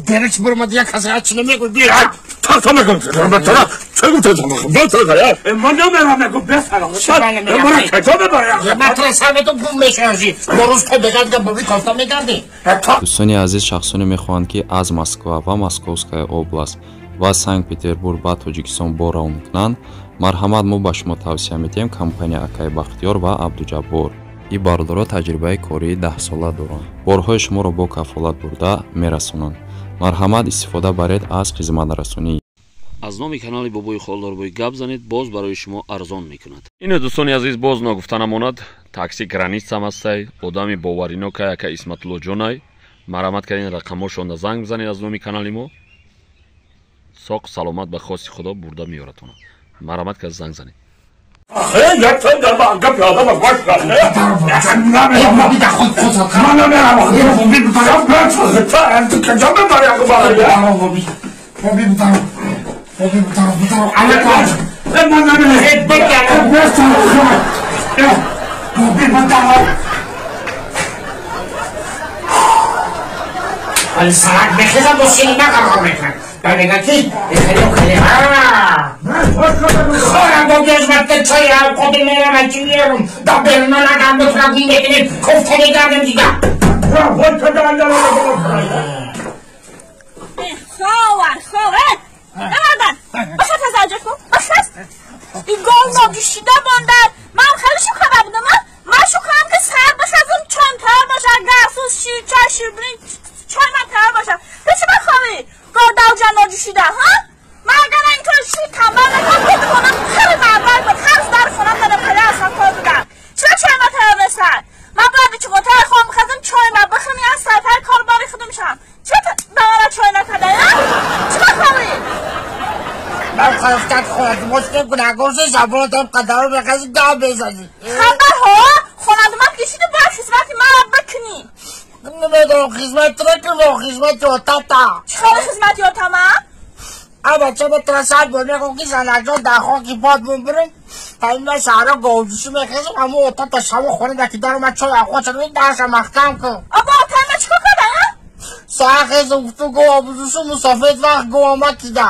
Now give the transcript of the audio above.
Gerek burma diye kazaya çilemeye koy bir. Tamam konuşuyorum ben sana. Çabuk tamam. Ben sana ya. Bana merhaba koy ben sana. Bana kaçama da ya. Matra sameto bu mesajı. Boruş koyacak da bu bir kosta mı geldi? Дӯстони азиз, шахсоне мехоҳанд ки аз Москва ва Московская област ва Санкт-Петербург ба Тоҷикистон бора мекунанд, марҳамат, мо ба шумо тавсия медиҳем компания Акай Бахтиёр ва Абдуҷаббор. ин бародаро таҷрибаи кории 10 сола доранд. Борҳои шуморо бо кафолат бурда мерасонанд. марҳамат, истифода баред аз хизматрасонӣ. аз номи канали бобои холдорбои гап занед, боз барои шумо арзон мекунад. ине дӯстони азиз, боз ногуфта намонад, такси границам ҳастай, одами боваринокай Ака Исматуллоҷонай. марҳамат кардин, рақамошонда занг бизанед аз номи канали мо. соқ саломат ба хоси худо бурда меёратонад. марҳамат кард занг занед. الساعات بخيزة بوسيني ما قرر مكان بلغتي خلي خورم با گزمت چای هم خود میرم اکی میرم دا برمان اگم بتونم این بکنیم کفته نگردم دیگه خواهر نمردن باشد تزرجه کن باشد این گل ناگیشیده باندن من خیلی شو خبر بودم من شو خواهم که سر باشدم چند تر باشد گرسوز شیرچه شیربرین چای من تر باشد تو چی بخواهی؟ گل دو جن ناگیشیده ها؟ من اگر اینطور شیر تنبال نکنم بکنم خیلی مربر بود خرز در خونم دادم خیلی اصلا کار بودم چرا چای من تر بسد؟ من باید چه گوتر خواهم بخواهم چای من بخونی از سرپر کار باری خودم شم چرا دارا چای نکرده یا؟ چی بخواهی؟ من خواستم خونت مشکل گناهگوزه زبانتم قدر رو بخواهی گام بزنی خبر ها؟ خونت من کشیده باید خدمتی من را بکنی نمیدونم خدمت رو کنم خدمت رو تاتا چرا خدمتی رو تمام؟ اما چه به ترسات بونه کن که زنجان در خاکی باد ببرن تا این من سهرا گوزشو میخیزم اما اوتا تا شما خونه دکی دارم من چای اخواه چنوی درشم مختم کن اما اوتا من چکو کنم؟ ساعت خیزم تو گو آبوزوشو مسافت وقت گو آمد کیده